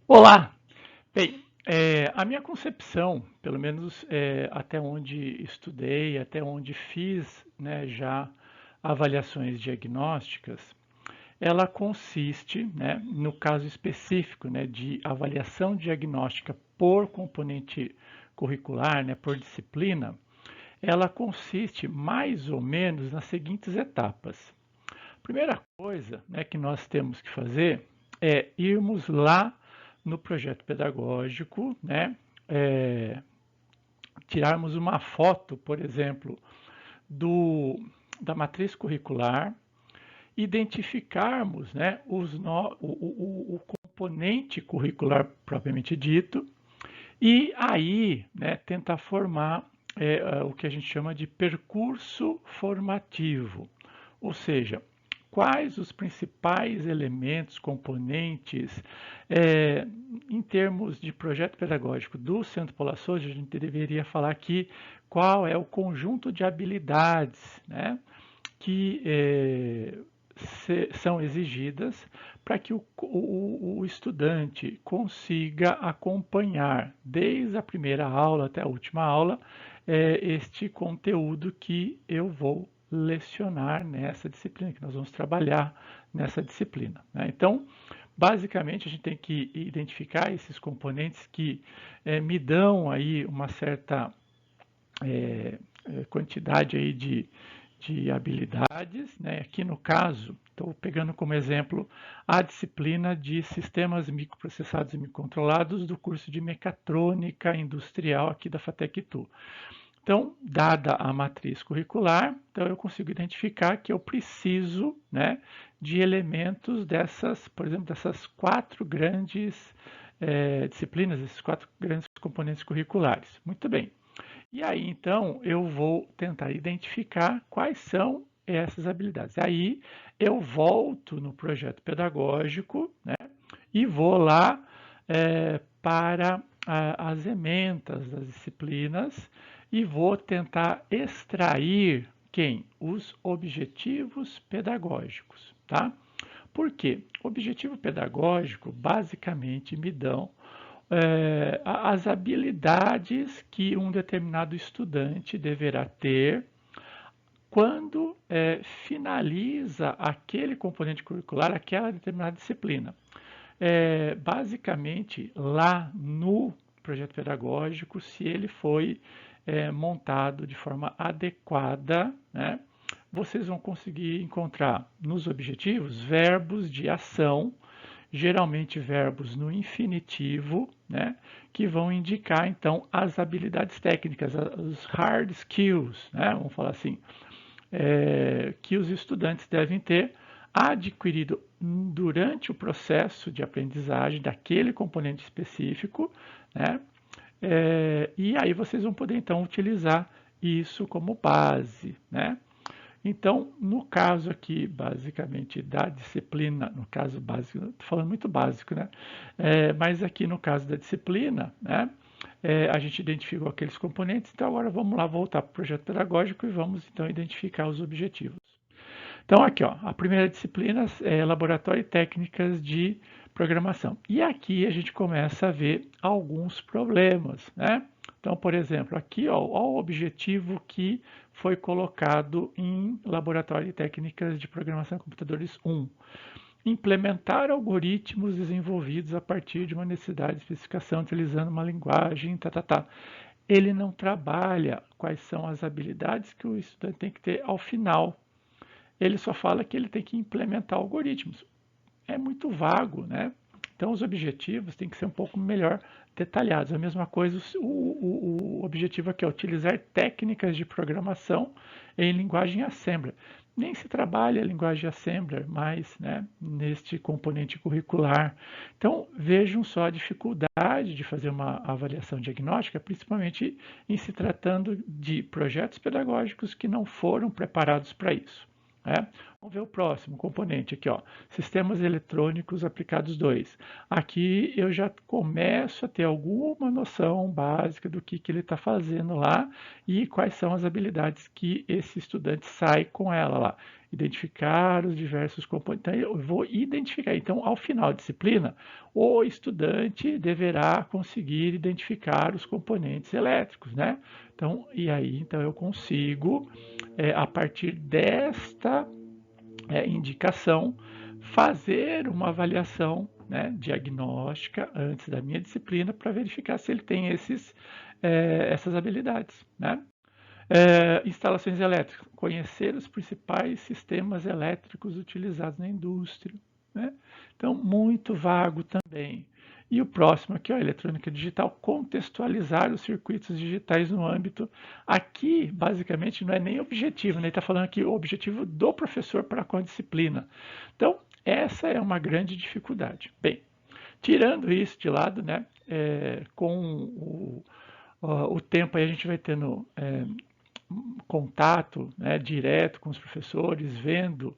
Olá! Bem, a minha concepção, pelo menos até onde estudei, até onde fiz, né, já avaliações diagnósticas, ela consiste, né, no caso específico, né, de avaliação diagnóstica por componente curricular, né, por disciplina, ela consiste mais ou menos nas seguintes etapas. Primeira coisa, né, que nós temos que fazer é irmos lá no projeto pedagógico, né, é, tirarmos uma foto, por exemplo, do, da matriz curricular, identificarmos, né, o componente curricular propriamente dito, e aí, né, tentar formar o que a gente chama de percurso formativo, ou seja, quais os principais elementos, componentes, é, em termos de projeto pedagógico do Centro Paula Souza, a gente deveria falar aqui qual é o conjunto de habilidades, né, que são exigidas para que o estudante consiga acompanhar, desde a primeira aula até a última aula, este conteúdo que eu vou lecionar nessa disciplina, que nós vamos trabalhar nessa disciplina, né? Então, basicamente, a gente tem que identificar esses componentes que me dão aí uma certa é, quantidade aí de habilidades, né? Aqui no caso, estou pegando como exemplo a disciplina de sistemas microprocessados e microcontrolados do curso de mecatrônica industrial aqui da FATEC-TU. Então, dada a matriz curricular, então eu consigo identificar que eu preciso, né, de elementos dessas, por exemplo, dessas quatro grandes disciplinas, esses quatro grandes componentes curriculares. Muito bem. E aí, então, eu vou tentar identificar quais são essas habilidades. Aí eu volto no projeto pedagógico, né, e vou lá para as ementas das disciplinas e vou tentar extrair quem? Os objetivos pedagógicos, tá? Por quê? O objetivo pedagógico basicamente me dão as habilidades que um determinado estudante deverá ter quando finaliza aquele componente curricular, aquela determinada disciplina. Basicamente, lá no projeto pedagógico, se ele foi montado de forma adequada, né, vocês vão conseguir encontrar nos objetivos verbos de ação, geralmente verbos no infinitivo, né, que vão indicar então as habilidades técnicas, os hard skills, né, vamos falar assim, que os estudantes devem ter adquirido durante o processo de aprendizagem daquele componente específico, né? E aí vocês vão poder então utilizar isso como base, né? Então, no caso aqui, basicamente, da disciplina, no caso básico, estou falando muito básico, né? Mas aqui no caso da disciplina, né? A gente identificou aqueles componentes, então agora vamos lá voltar para o projeto pedagógico e vamos então identificar os objetivos. Então, aqui, ó, a primeira disciplina é Laboratório e Técnicas de Programação. E aqui a gente começa a ver alguns problemas, né? Então, por exemplo, aqui, ó o objetivo que foi colocado em Laboratório e Técnicas de Programação de Computadores 1. Implementar algoritmos desenvolvidos a partir de uma necessidade de especificação utilizando uma linguagem, Ele não trabalha quais são as habilidades que o estudante tem que ter ao final. Ele só fala que ele tem que implementar algoritmos. É muito vago, né? Então, os objetivos têm que ser um pouco melhor detalhados. A mesma coisa, o objetivo aqui é utilizar técnicas de programação em linguagem Assembler. Nem se trabalha a linguagem Assembler mais, né, neste componente curricular. Então, vejam só a dificuldade de fazer uma avaliação diagnóstica, principalmente em se tratando de projetos pedagógicos que não foram preparados para isso. Né? Vamos ver o próximo componente aqui, ó, sistemas eletrônicos aplicados 2. Aqui eu já começo a ter alguma noção básica do que ele está fazendo lá e quais são as habilidades que esse estudante sai com ela lá. identificar os diversos componentes. Então, eu vou identificar. Então, ao final da disciplina, o estudante deverá conseguir identificar os componentes elétricos, né? Então, e aí, então eu consigo, a partir desta indicação, fazer uma avaliação, né, diagnóstica antes da minha disciplina para verificar se ele tem essas habilidades, né? Instalações elétricas, conhecer os principais sistemas elétricos utilizados na indústria, né? Então, muito vago também. E o próximo aqui, ó, eletrônica digital, contextualizar os circuitos digitais no âmbito. Aqui, basicamente, não é nem objetivo, né? Ele está falando aqui o objetivo do professor para com a disciplina. Então, essa é uma grande dificuldade. Tirando isso de lado, né? Com o tempo aí a gente vai tendo contato, né, direto com os professores, vendo,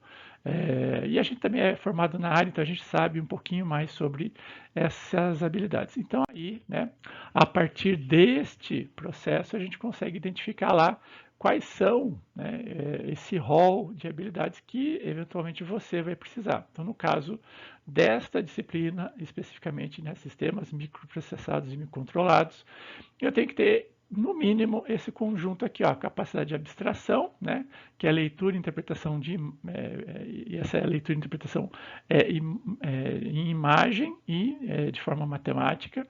e a gente também é formado na área, então a gente sabe um pouquinho mais sobre essas habilidades. Então aí, né, a partir deste processo, a gente consegue identificar lá quais são, né, esse rol de habilidades que eventualmente você vai precisar. Então, no caso desta disciplina, especificamente, né, sistemas microprocessados e microcontrolados, eu tenho que ter no mínimo esse conjunto aqui, ó, capacidade de abstração, né, que é a leitura e interpretação e essa é a leitura e interpretação em imagem e de forma matemática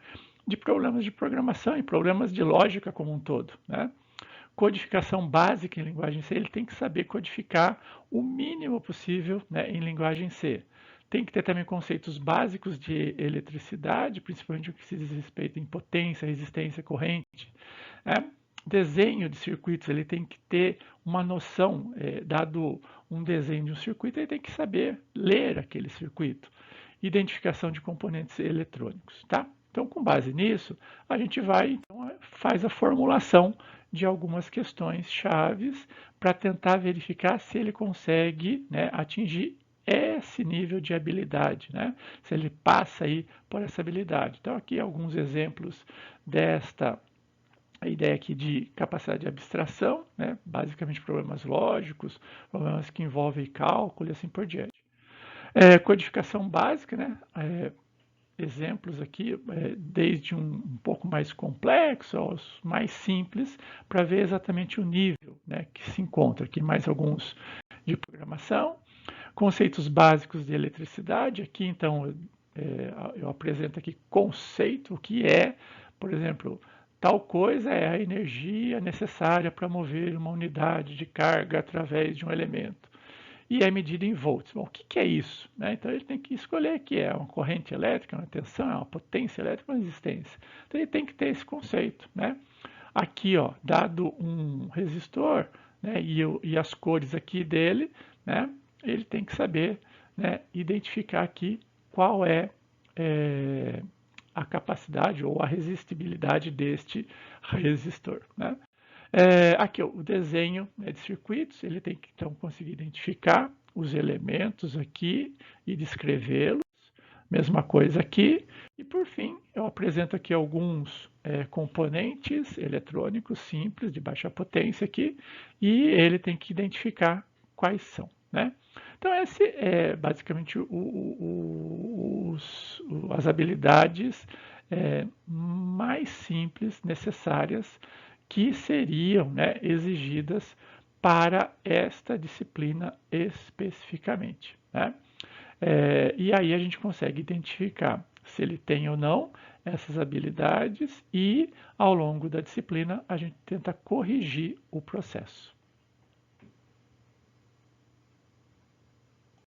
de problemas de programação e problemas de lógica como um todo, né? Codificação básica em linguagem C, ele tem que saber codificar o mínimo possível, né, em linguagem C. Tem que ter também conceitos básicos de eletricidade, principalmente o que se diz respeito em potência, resistência, corrente. Desenho de circuitos, ele tem que ter uma noção, dado um desenho de um circuito, ele tem que saber ler aquele circuito. Identificação de componentes eletrônicos, tá? Então, com base nisso, a gente vai, então, faz a formulação de algumas questões chaves para tentar verificar se ele consegue, né, atingir esse nível de habilidade, né? Se ele passa aí por essa habilidade. Então, aqui alguns exemplos desta ideia aqui de capacidade de abstração, né? Basicamente problemas lógicos, problemas que envolvem cálculo e assim por diante. Codificação básica, né? Exemplos aqui, desde um pouco mais complexo aos mais simples, para ver exatamente o nível, né, que se encontra aqui. Mais alguns de programação. Conceitos básicos de eletricidade. Aqui, então, eu apresento aqui conceito, o que é, por exemplo, tal coisa é a energia necessária para mover uma unidade de carga através de um elemento. E é medida em volts. Bom, o que é isso? Né? Então ele tem que escolher que é uma corrente elétrica, uma tensão, é uma potência elétrica, uma resistência. Então ele tem que ter esse conceito. Né? Aqui, ó, dado um resistor, né, e as cores aqui dele, né, ele tem que saber, né, identificar aqui qual é a capacidade ou a resistibilidade deste resistor. Né? Aqui o desenho, né, de circuitos, ele tem que então conseguir identificar os elementos aqui e descrevê-los. Mesma coisa aqui. E por fim, eu apresento aqui alguns componentes eletrônicos simples de baixa potência aqui e ele tem que identificar quais são, né? Então esse é basicamente as habilidades mais simples necessárias que seriam, né, exigidas para esta disciplina especificamente, né? E aí a gente consegue identificar se ele tem ou não essas habilidades e, ao longo da disciplina, a gente tenta corrigir o processo.